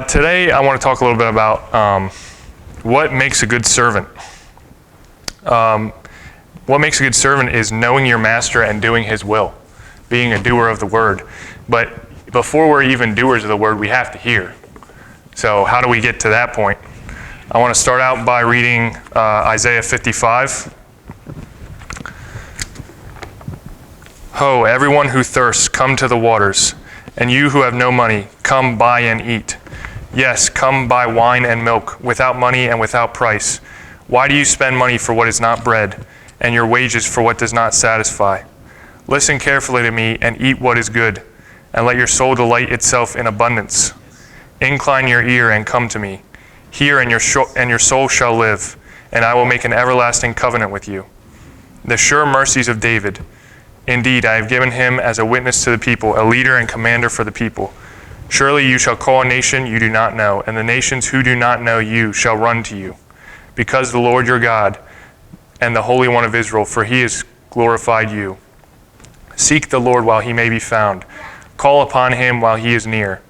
Today I want to talk a little bit about what makes a good servant. What makes a good servant is knowing your master and doing his will, being a doer of the word. But before we're even doers of the word, we have to hear. So how do we get to that point? I want to start out by reading Isaiah 55. Ho, everyone who thirsts, come to the waters, and you who have no money, come buy and eat. Yes, come buy wine and milk, without money and without price. Why do you spend money for what is not bread, and your wages for what does not satisfy? Listen carefully to me and eat what is good, and let your soul delight itself in abundance. Incline your ear and come to me. Hear, and your soul shall live, and I will make an everlasting covenant with you. The sure mercies of David. Indeed, I have given him as a witness to the people, a leader and commander for the people. Surely you shall call a nation you do not know, and the nations who do not know you shall run to you. Because the Lord your God and the Holy One of Israel, for he has glorified you. Seek the Lord while he may be found. Call upon him while he is near.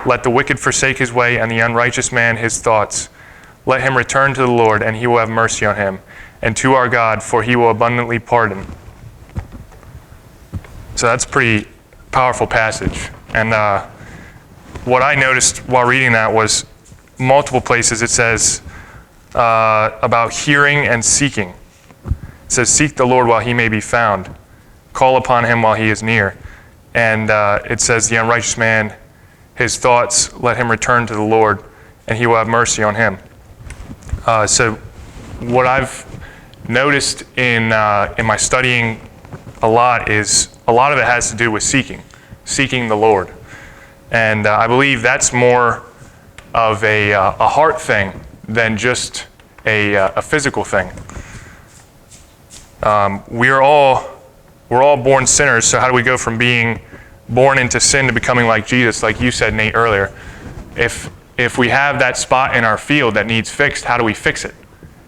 Let the wicked forsake his way, and the unrighteous man his thoughts. Let him return to the Lord, and he will have mercy on him, and to our God, for he will abundantly pardon. So that's a pretty powerful passage. And what I noticed while reading that was multiple places it says about hearing and seeking. It says, seek the Lord while he may be found. Call upon him while he is near. And it says, the unrighteous man, his thoughts, let him return to the Lord, and he will have mercy on him. So what I've noticed in my studying a lot is a lot of it has to do with seeking the Lord. And I believe that's more of a heart thing than just a physical thing. We're all born sinners, so how do we go from being born into sin to becoming like Jesus, like you said, Nate, earlier? If we have that spot in our field that needs fixed, how do we fix it?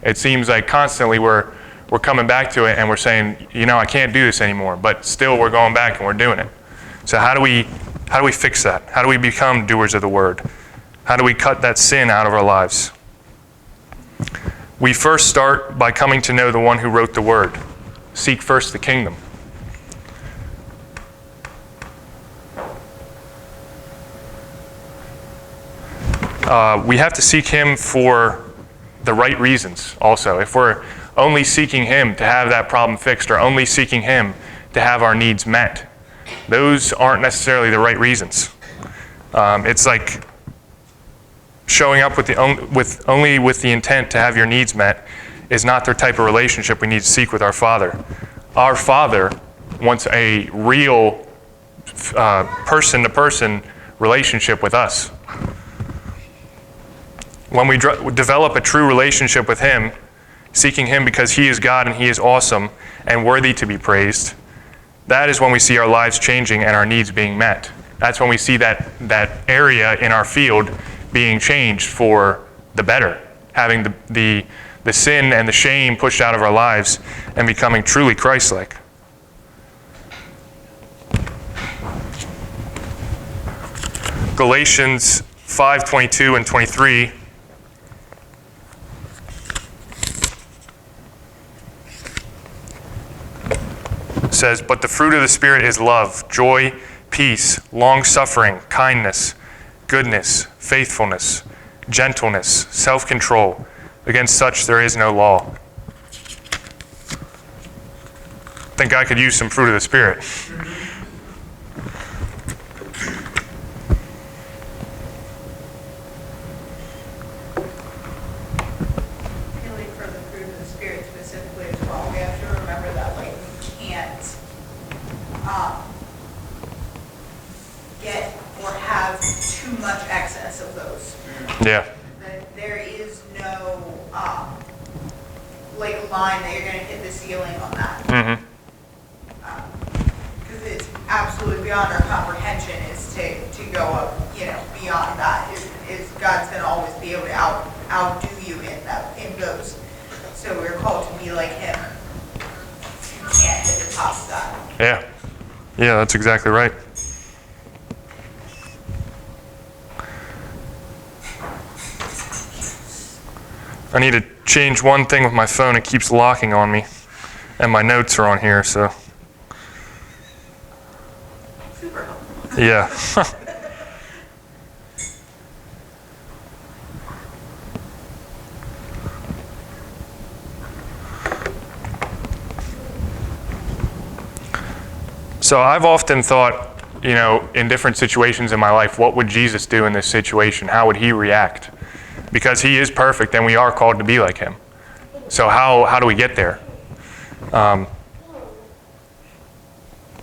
It seems like constantly we're coming back to it and we're saying, I can't do this anymore, but still we're going back and we're doing it. So how do we fix that? How do we become doers of the word? How do we cut that sin out of our lives? We first start by coming to know the one who wrote the word. Seek first the kingdom. We have to seek him for the right reasons also. If we're only seeking him to have that problem fixed, or only seeking him to have our needs met, those aren't necessarily the right reasons. It's like showing up only with the intent to have your needs met is not the type of relationship we need to seek with our Father. Our Father wants a real person-to-person relationship with us. When we develop a true relationship with him, seeking him because he is God and he is awesome and worthy to be praised, that is when we see our lives changing and our needs being met. That's when we see that area in our field being changed for the better, having the sin and the shame pushed out of our lives and becoming truly Christ-like. Galatians 5:22 and 23 says, "But the fruit of the Spirit is love, joy, peace, long-suffering, kindness, goodness, faithfulness, gentleness, self-control. Against such there is no law." I think I could use some fruit of the Spirit. Yeah. There is no line that you're going to hit the ceiling on that. Mm-hmm. Because it's absolutely beyond our comprehension is to go up, beyond that. Is God's going to always be able to outdo you in those. So we're called to be like him. You can't hit the top of that. Yeah. Yeah, that's exactly right. I need to change one thing with my phone. It keeps locking on me. And my notes are on here, so. Super helpful. Yeah. So I've often thought, in different situations in my life, what would Jesus do in this situation? How would he react? Because he is perfect and we are called to be like him. So how do we get there?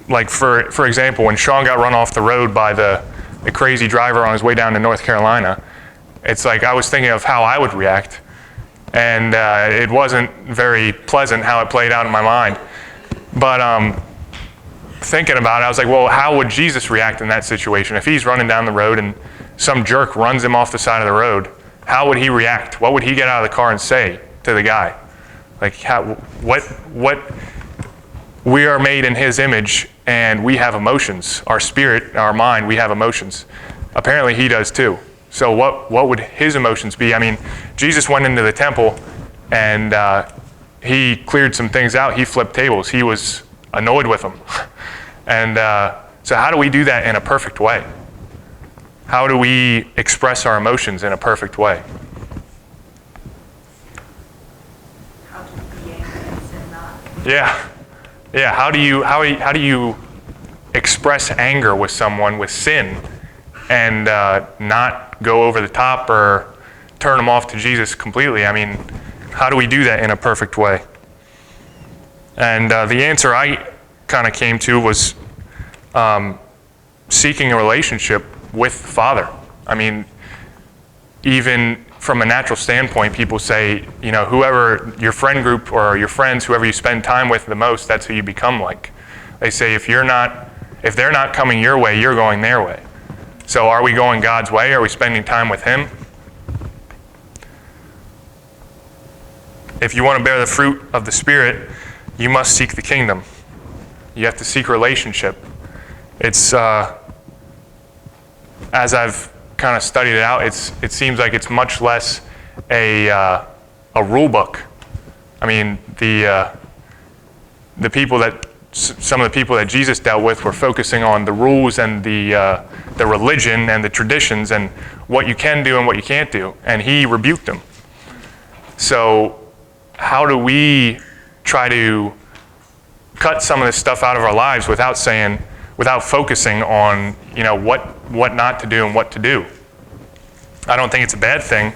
Like for example, when Sean got run off the road by the crazy driver on his way down to North Carolina, it's like I was thinking of how I would react. And it wasn't very pleasant how it played out in my mind. But thinking about it, I was like, well, how would Jesus react in that situation? If he's running down the road and some jerk runs him off the side of the road, how would he react? What would he get out of the car and say to the guy? Like, what? We are made in his image, and we have emotions. Our spirit, our mind, we have emotions. Apparently, he does too. So what would his emotions be? I mean, Jesus went into the temple, and he cleared some things out. He flipped tables. He was annoyed with them. And so how do we do that in a perfect way? How do we express our emotions in a perfect way? How to be angry and sin not. Yeah. How do you express anger with someone with sin and not go over the top or turn them off to Jesus completely? I mean, how do we do that in a perfect way? And the answer I kind of came to was seeking a relationship with the Father. I mean, even from a natural standpoint, people say, whoever your friend group or your friends, whoever you spend time with the most, that's who you become like. They say if they're not coming your way, you're going their way. So are we going God's way? Are we spending time with him? If you want to bear the fruit of the Spirit, you must seek the kingdom. You have to seek relationship. It's as I've kind of studied it out, it seems like it's much less a rule book. I mean, some of the people that Jesus dealt with were focusing on the rules and the religion and the traditions and what you can do and what you can't do, and he rebuked them. So how do we try to cut some of this stuff out of our lives without focusing on what not to do and what to do? I don't think it's a bad thing,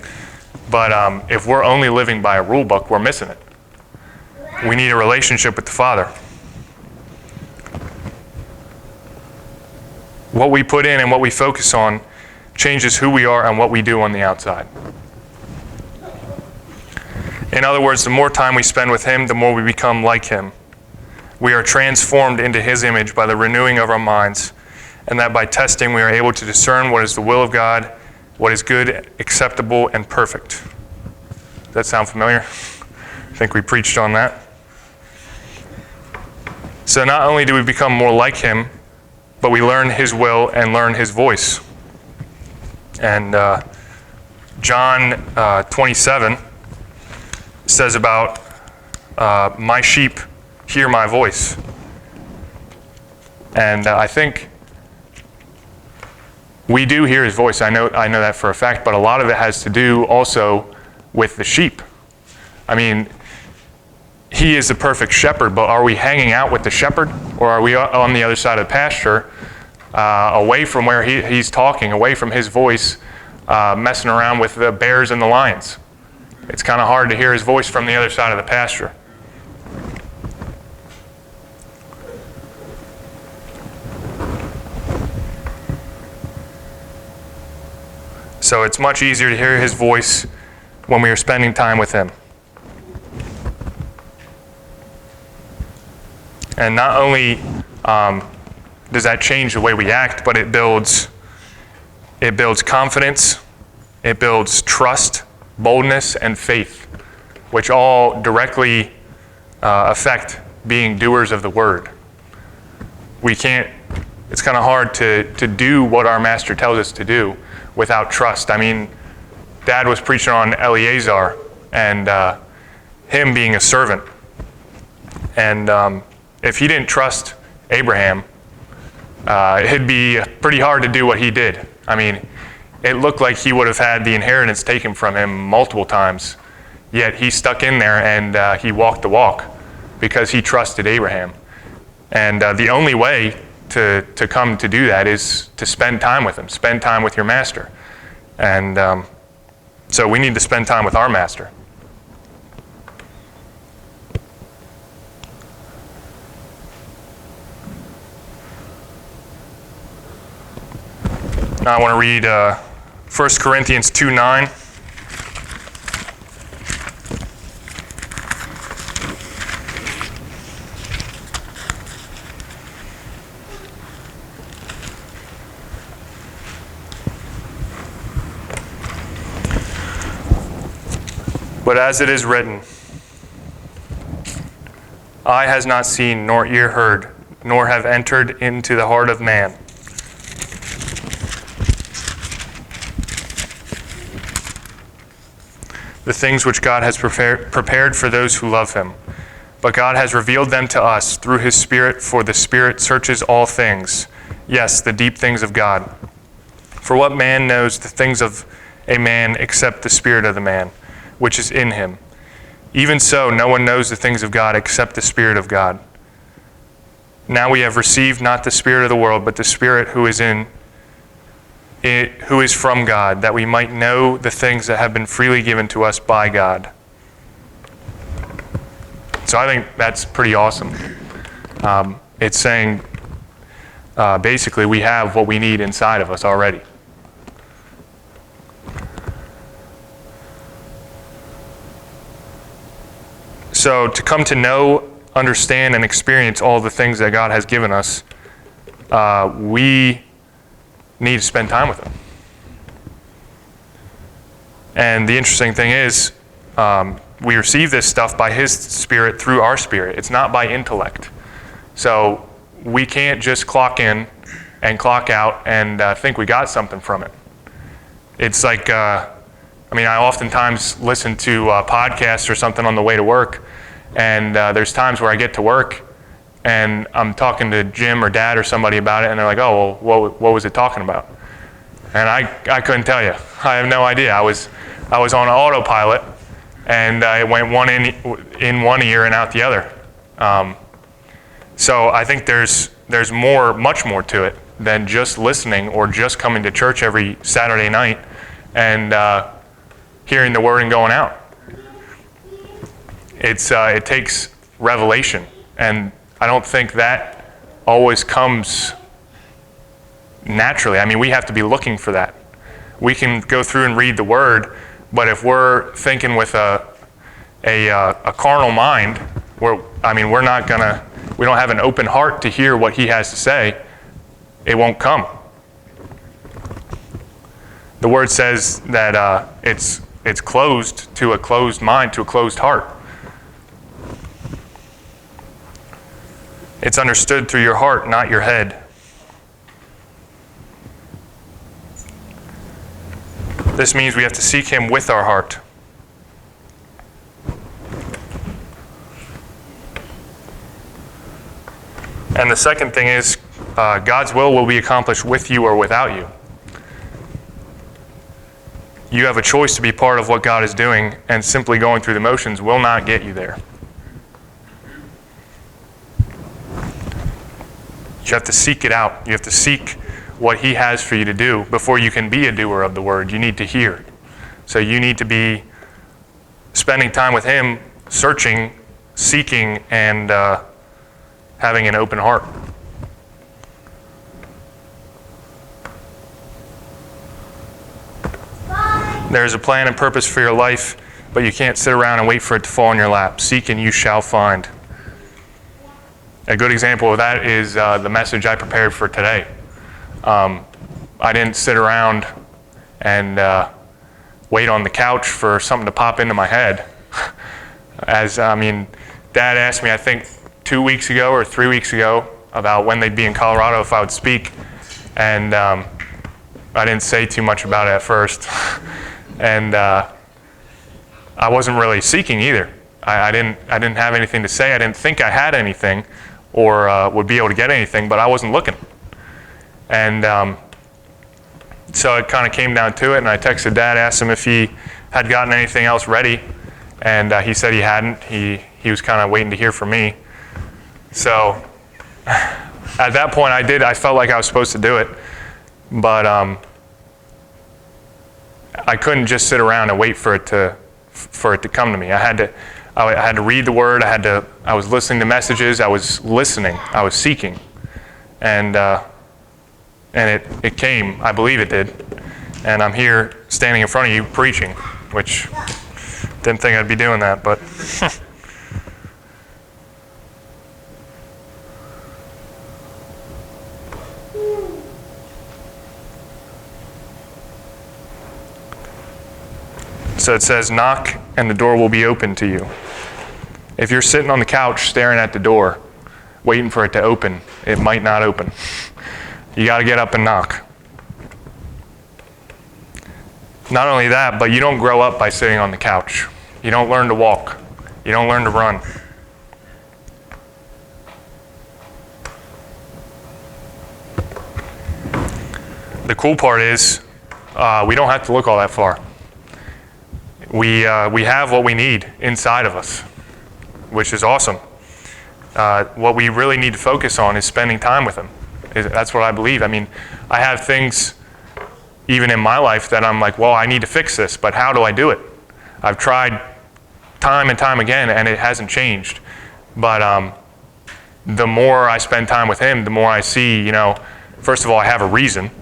but if we're only living by a rule book, we're missing it. We need a relationship with the Father. What we put in and what we focus on changes who we are and what we do on the outside. In other words, the more time we spend with him, the more we become like him. We are transformed into his image by the renewing of our minds, and that by testing we are able to discern what is the will of God, what is good, acceptable, and perfect. Does that sound familiar? I think we preached on that. So not only do we become more like him, but we learn his will and learn his voice. And John 27 says about my sheep hear my voice. And I think we do hear his voice. I know that for a fact, but a lot of it has to do also with the sheep. I mean, he is the perfect shepherd, but are we hanging out with the shepherd, or are we on the other side of the pasture, away from where he's talking, away from his voice, messing around with the bears and the lions? It's kind of hard to hear his voice from the other side of the pasture. So it's much easier to hear his voice when we are spending time with him. And not only does that change the way we act, but it builds confidence, it builds trust, boldness, and faith, which all directly affect being doers of the word. It's kind of hard to do what our master tells us to do without trust. I mean, Dad was preaching on Eleazar and him being a servant. And if he didn't trust Abraham, it'd be pretty hard to do what he did. I mean, it looked like he would have had the inheritance taken from him multiple times, yet he stuck in there and he walked the walk because he trusted Abraham. And the only way to come to do that is to spend time with him, spend time with your master. And so we need to spend time with our master. Now I want to read 1 Corinthians 2:9. But as it is written, eye has not seen, nor ear heard, nor have entered into the heart of man the things which God has prepared for those who love him. But God has revealed them to us through his Spirit, for the Spirit searches all things, yes, the deep things of God. For what man knows the things of a man except the spirit of the man, which is in him? Even so, no one knows the things of God except the Spirit of God. Now we have received not the spirit of the world, but the Spirit who is from God, that we might know the things that have been freely given to us by God. So I think that's pretty awesome. It's saying, basically, we have what we need inside of us already. So to come to know, understand, and experience all the things that God has given us, we need to spend time with him. And the interesting thing is, we receive this stuff by his Spirit through our spirit. It's not by intellect. So we can't just clock in and clock out and think we got something from it. It's like, I oftentimes listen to podcasts or something on the way to work, and there's times where I get to work and I'm talking to Jim or Dad or somebody about it, and they're like, oh, well, what was it talking about? And I couldn't tell you. I have no idea. I was on autopilot, and it went one in one ear and out the other. So I think there's much more to it than just listening or just coming to church every Saturday night and hearing the word and going out. It takes revelation, and I don't think that always comes naturally. I mean, we have to be looking for that. We can go through and read the word, but if we're thinking with a a carnal mind, we don't have an open heart to hear what he has to say, it won't come. The word says that it's closed to a closed mind, to a closed heart. It's understood through your heart, not your head. This means we have to seek him with our heart. And the second thing is, God's will be accomplished with you or without you. You have a choice to be part of what God is doing, and simply going through the motions will not get you there. You have to seek it out. You have to seek what he has for you to do before you can be a doer of the word. You need to hear. So you need to be spending time with him, searching, seeking, and having an open heart. There's a plan and purpose for your life, but you can't sit around and wait for it to fall in your lap. Seek and you shall find. A good example of that is the message I prepared for today. I didn't sit around and wait on the couch for something to pop into my head. Dad asked me, I think 2 weeks ago or 3 weeks ago, about when they'd be in Colorado if I would speak, and I didn't say too much about it at first. And I wasn't really seeking either. I didn't have anything to say. I didn't think I had anything or would be able to get anything, but I wasn't looking. And so it kind of came down to it, and I texted Dad, asked him if he had gotten anything else ready, and he said he hadn't. He was kind of waiting to hear from me. So at that point I felt like I was supposed to do it, but I couldn't just sit around and wait for it to come to me. I had to read the word. I was listening to messages. I was listening. I was seeking, and it came. I believe it did. And I'm here standing in front of you preaching, which didn't think I'd be doing that, but. So it says, knock and the door will be open to you. If you're sitting on the couch staring at the door, waiting for it to open, it might not open. You got to get up and knock. Not only that, but you don't grow up by sitting on the couch. You don't learn to walk. You don't learn to run. The cool part is we don't have to look all that far. We have what we need inside of us, which is awesome. What we really need to focus on is spending time with him. That's what I believe. I mean, I have things even in my life that I'm like, well, I need to fix this, but how do I do it? I've tried time and time again, and it hasn't changed. But the more I spend time with him, the more I see, first of all, I have a reason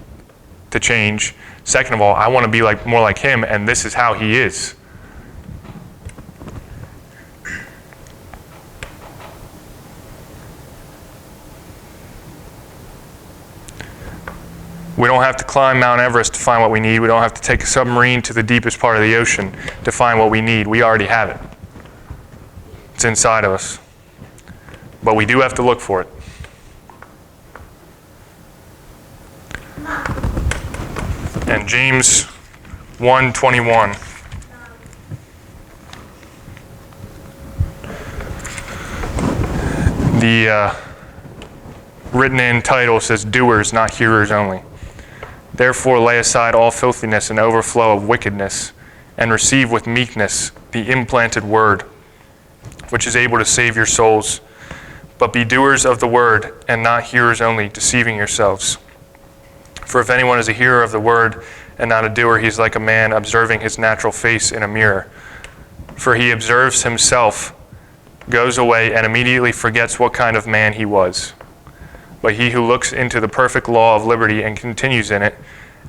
to change. Second of all, I want to be more like him, and this is how he is. We don't have to climb Mount Everest to find what we need. We don't have to take a submarine to the deepest part of the ocean to find what we need. We already have it. It's inside of us. But we do have to look for it. And James 1:21. The written in title says, doers, not hearers only. Therefore lay aside all filthiness and overflow of wickedness, and receive with meekness the implanted word, which is able to save your souls. But be doers of the word, and not hearers only, deceiving yourselves. For if anyone is a hearer of the word, and not a doer, he is like a man observing his natural face in a mirror. For he observes himself, goes away, and immediately forgets what kind of man he was. But he who looks into the perfect law of liberty and continues in it,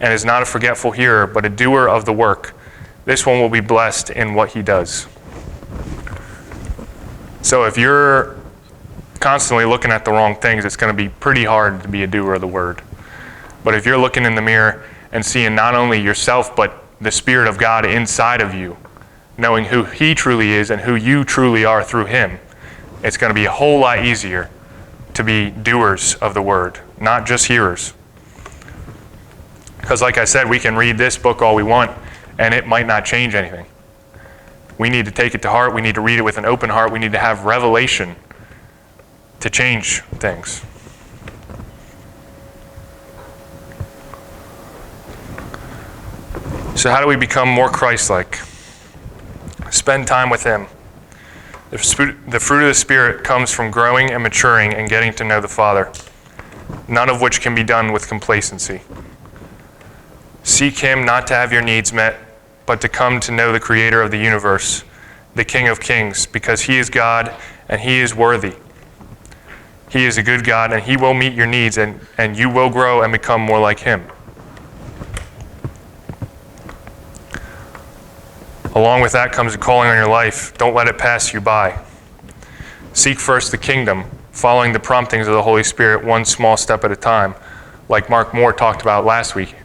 and is not a forgetful hearer, but a doer of the work, this one will be blessed in what he does. So if you're constantly looking at the wrong things, it's going to be pretty hard to be a doer of the word. But if you're looking in the mirror and seeing not only yourself, but the Spirit of God inside of you, knowing who He truly is and who you truly are through Him, it's going to be a whole lot easier to be doers of the word, not just hearers. Because like I said, we can read this book all we want, and it might not change anything. We need to take it to heart. We need to read it with an open heart. We need to have revelation to change things. So how do we become more Christ-like? Spend time with Him. The fruit of the Spirit comes from growing and maturing and getting to know the Father, none of which can be done with complacency. Seek Him not to have your needs met, but to come to know the Creator of the universe, the King of Kings, because He is God and He is worthy. He is a good God, and He will meet your needs, and you will grow and become more like Him. Along with that comes a calling on your life. Don't let it pass you by. Seek first the kingdom, following the promptings of the Holy Spirit one small step at a time, like Mark Moore talked about last week.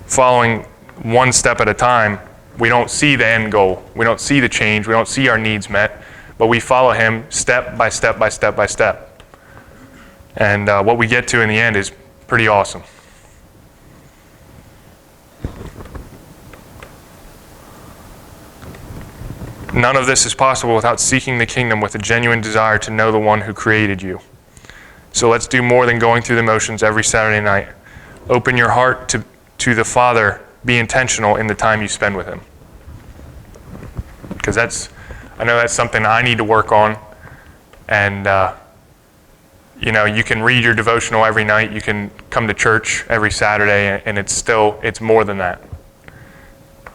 Following one step at a time, we don't see the end goal. We don't see the change. We don't see our needs met, but we follow Him step by step by step by step. And what we get to in the end is pretty awesome. None of this is possible without seeking the kingdom with a genuine desire to know the one who created you. So let's do more than going through the motions every Saturday night. Open your heart to the Father. Be intentional in the time you spend with Him. Because I know that's something I need to work on. And, you can read your devotional every night. You can come to church every Saturday, and it's more than that.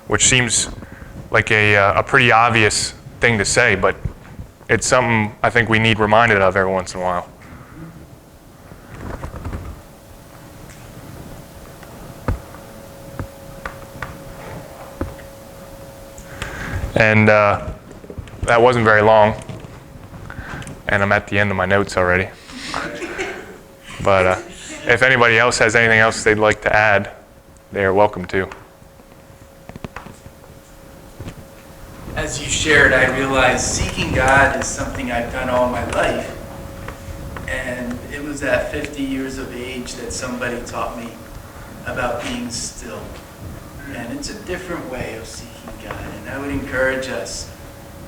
Which seems like a pretty obvious thing to say, but it's something I think we need reminded of every once in a while. And that wasn't very long, and I'm at the end of my notes already. But if anybody else has anything else they'd like to add, they are welcome to. As you shared, I realized seeking God is something I've done all my life. And it was at 50 years of age that somebody taught me about being still. And it's a different way of seeking God. And I would encourage us,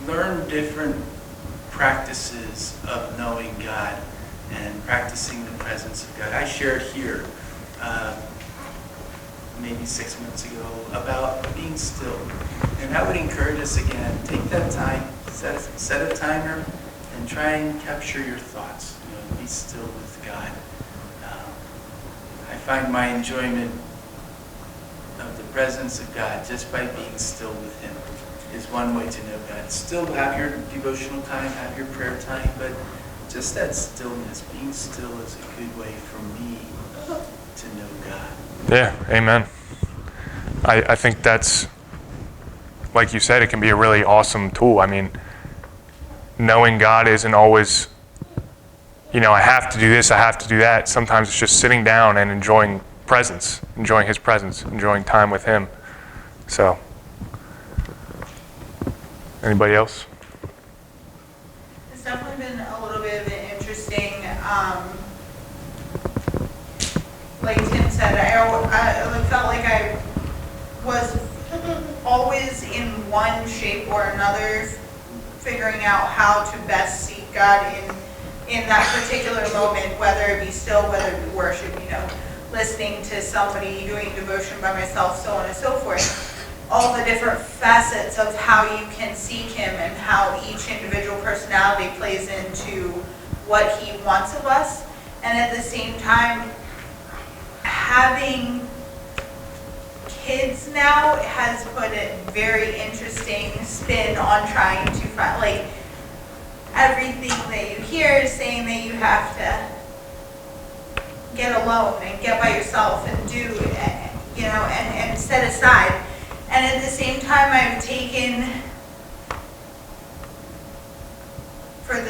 learn different practices of knowing God and practicing the presence of God. I shared here maybe 6 months ago about being still. And I would encourage us again, take that time, set a timer, and try and capture your thoughts. Be still with God. I find my enjoyment of the presence of God just by being still with Him is one way to know God. Still have your devotional time, have your prayer time, but just that stillness, being still is a good way for me to know God. Yeah, amen. I think that's, like you said, it can be a really awesome tool. I mean, knowing God isn't always, I have to do this, I have to do that. Sometimes it's just sitting down and enjoying His presence, enjoying time with Him. So, anybody else? It's definitely been a little bit of an interesting, like Tim said, I felt like I was always in one shape or another, figuring out how to best seek God in that particular moment, whether it be still, whether it be worship, listening to somebody, doing devotion by myself, so on and so forth. All the different facets of how you can seek Him and how each individual personality plays into what He wants of us. And at the same time, having kids now has put a very interesting spin on trying to find, like, everything that you hear is saying that you have to get alone and get by yourself and do, and set aside. And at the same time, I've taken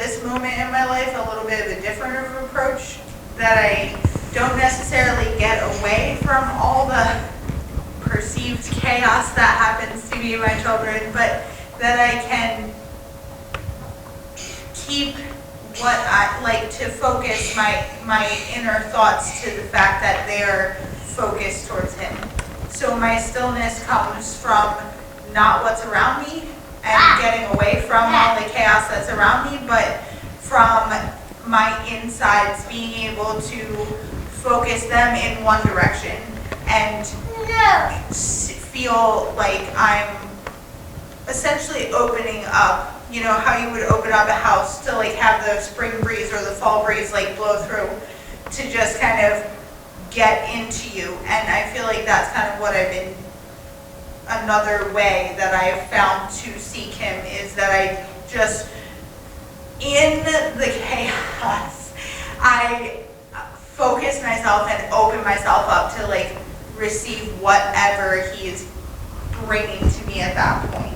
this moment in my life a little bit of a different approach, that I don't necessarily get away from all the perceived chaos that happens to me and my children, but that I can keep what I like to focus my inner thoughts to the fact that they're focused towards Him. So my stillness comes from not what's around me and getting away from all the chaos that's around me, but from my insides being able to focus them in one direction and feel like I'm essentially opening up. You know how you would open up a house to like have the spring breeze or the fall breeze like blow through, to just kind of get into you. And I feel like that's kind of what I've been, another way that I've found to seek Him, is that I just, in the chaos, I focus myself and open myself up to like receive whatever He is bringing to me at that point.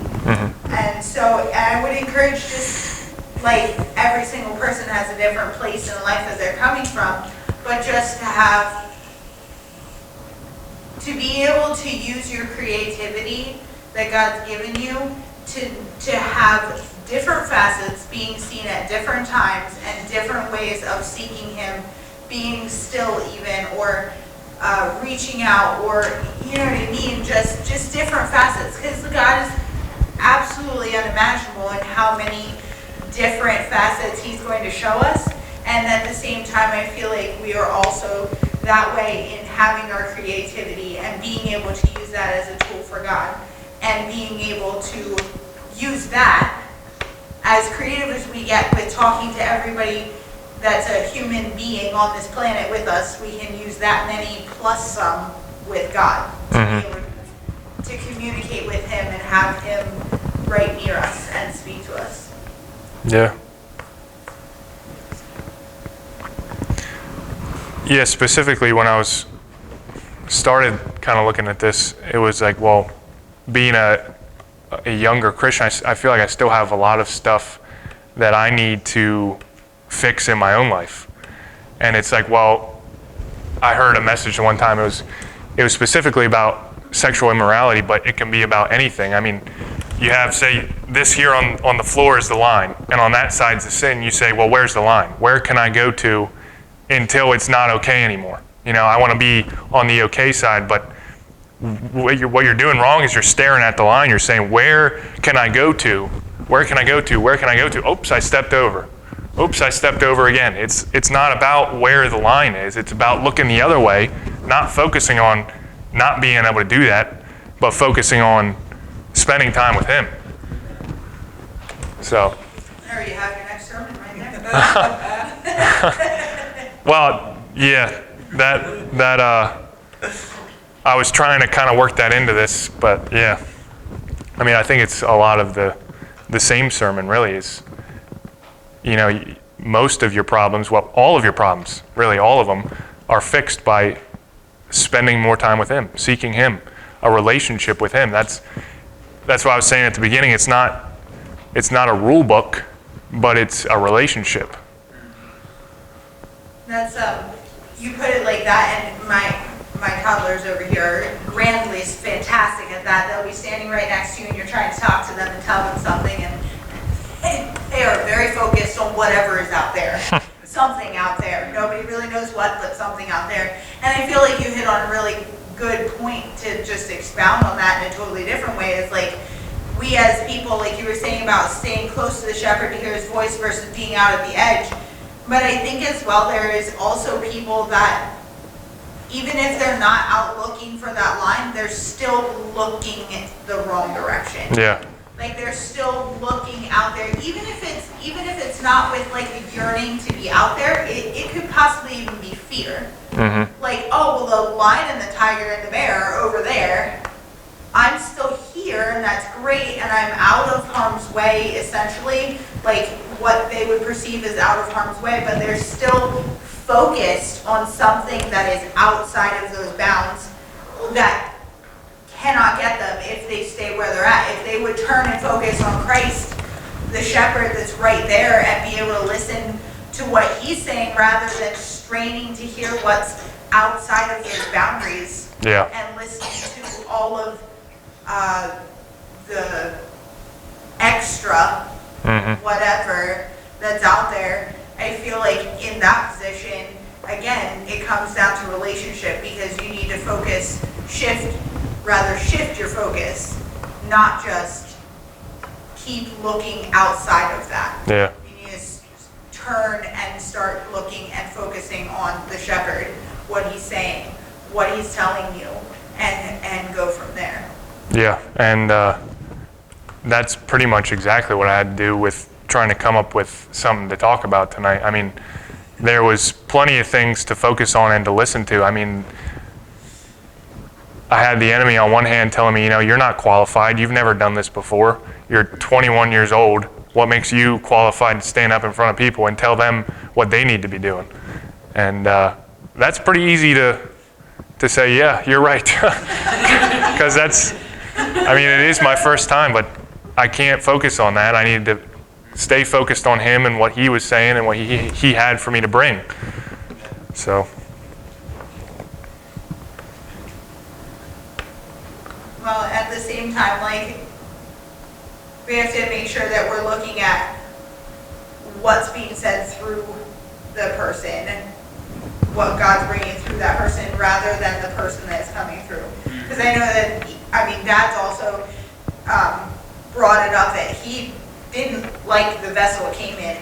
And so I would encourage, just like every single person has a different place in life that they're coming from, but just to be able to use your creativity that God's given you to have different facets being seen at different times and different ways of seeking Him, being still even, or reaching out, or you know what I mean, just different facets, because God is absolutely unimaginable in how many different facets He's going to show us. And at the same time, I feel like we are also that way in having our creativity and being able to use that as a tool for God, and being able to use that, as creative as we get with talking to everybody that's a human being on this planet with us, we can use that many plus some with God to be able to communicate with Him and have Him right near us and speak to us. Yeah. Yeah, specifically when I started kind of looking at this, it was like, well, being a younger Christian, I feel like I still have a lot of stuff that I need to fix in my own life. And it's like, well, I heard a message one time, it was specifically about sexual immorality, but it can be about anything. I mean, you have, say, this here on the floor is the line, and on that side's the sin. You say, well, where's the line? Where can I go to until it's not okay anymore? You know, I want to be on the okay side, but what you're doing wrong is you're staring at the line. You're saying, where can I go to? Where can I go to? Where can I go to? Oops, I stepped over. Oops, I stepped over again. It's not about where the line is. It's about looking the other way, not focusing on not being able to do that, but focusing on spending time with Him. So. There you have your next sermon right there. Well, yeah, that I was trying to kind of work that into this, but yeah. I mean, I think it's a lot of the same sermon really is, you know, most of your problems, well, all of your problems, really all of them, are fixed by spending more time with Him, seeking Him, a relationship with Him. That's what I was saying at the beginning. It's not a rule book, but it's a relationship. That's you put it like that, and my toddlers over here, Grandly's fantastic at that. They'll be standing right next to you, and you're trying to talk to them and tell them something, and they are very focused on whatever is out there. Something out there. Nobody really knows what, but something out there. And I feel like you hit on a really good point to just expound on that in a totally different way. It's like, we as people, like you were saying about staying close to the shepherd to hear His voice versus being out at the edge. But I think as well, there is also people that, even if they're not out looking for that line, they're still looking the wrong direction. Yeah. Like they're still looking out there, even if it's not with like a yearning to be out there, it could possibly even be fear. Mm-hmm. Like, oh, well, the lion and the tiger and the bear are over there. I'm still here, and that's great, and I'm out of harm's way, essentially, like what they would perceive as out of harm's way, but they're still focused on something that is outside of those bounds that cannot get them if they stay where they're at. If they would turn and focus on Christ, the shepherd that's right there and be able to listen to what he's saying rather than straining to hear what's outside of his boundaries. Yeah. And listening to all of the extra whatever that's out there. I feel like in that position, again, it comes down to relationship, because you need to shift your focus, not just keep looking outside of that. Yeah. You need to turn and start looking and focusing on the shepherd, what he's saying, what he's telling you, and go from there. Yeah, and that's pretty much exactly what I had to do with trying to come up with something to talk about tonight. I mean, there was plenty of things to focus on and to listen to. I mean, I had the enemy on one hand telling me, you're not qualified. You've never done this before. You're 21 years old. What makes you qualified to stand up in front of people and tell them what they need to be doing? And that's pretty easy to say, yeah, you're right. Because it is my first time, but I can't focus on that. I need to stay focused on him and what he was saying and what he had for me to bring. So. Well, at the same time, like, we have to make sure that we're looking at what's being said through the person, what God's bringing through that person, rather than the person that's coming through. Because I know that, Dad's also brought it up that he didn't like the vessel it came in,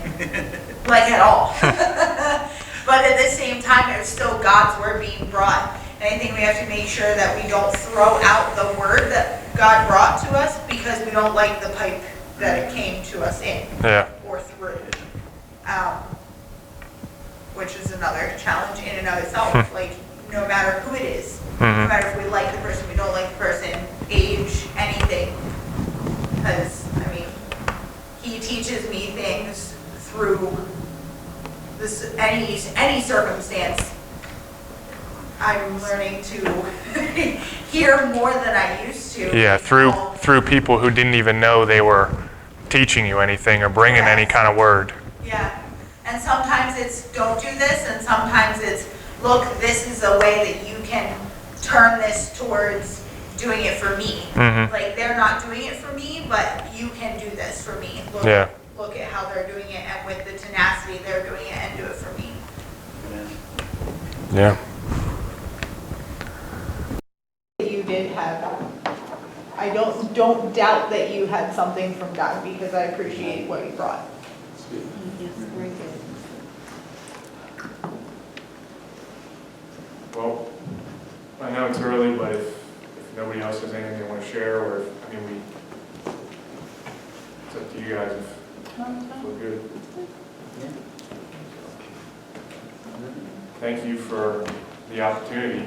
like at all. But at the same time, it was still God's word being brought. And I think we have to make sure that we don't throw out the word that God brought to us because we don't like the pipe that it came to us in or through. Which is another challenge in and of itself. Like, no matter who it is, no matter if we like the person, we don't like the person, age, anything. Because, he teaches me things through this any circumstance. I'm learning to hear more than I used to. Yeah, through people who didn't even know they were teaching you anything or bringing any kind of word. Yeah, and sometimes it's don't do this, and sometimes it's look, this is a way that you can turn this towards doing it for me. Like, they're not doing it for me, but you can do this for me. Look at how they're doing it, and with the tenacity they're doing it, and do it for me. Yeah. You did have, I don't doubt that you had something from God, because I appreciate what you brought. Yes, very good. Well, I know it's early, but if nobody else has anything they want to share, or it's up to you guys if we're good. Thank you for the opportunity.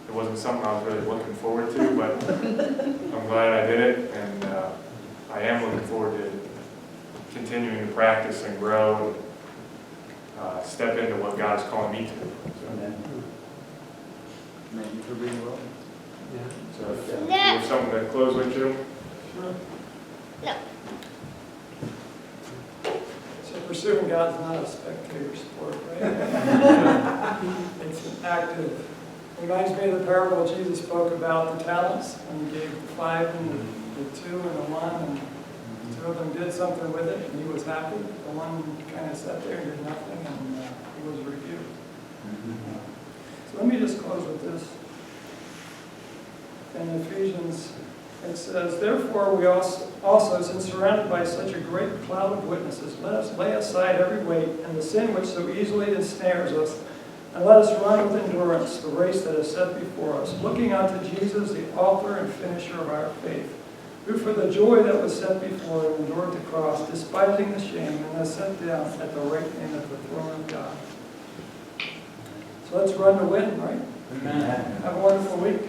It wasn't something I was really looking forward to, but I'm glad I did it, and I am looking forward to continuing to practice and grow and step into what God is calling me to. Thank you for being well. So if you have something to close with, Jim? No. So pursuing God's not a spectator sport, right? It's an active. Reminds me of the parable Jesus spoke about the talents, and he gave the 5 and the 2 and the 1, and 2 of them did something with it, and he was happy. The one kind of sat there and did nothing, and he was rebuked. So let me just close with this. In Ephesians, it says, "Therefore we also, since surrounded by such a great cloud of witnesses, let us lay aside every weight and the sin which so easily ensnares us, and let us run with endurance the race that is set before us, looking unto Jesus, the author and finisher of our faith, who for the joy that was set before him endured the cross, despising the shame, and has sat down at the right hand of the throne of God." So let's run to win, right? Amen. Have a wonderful week.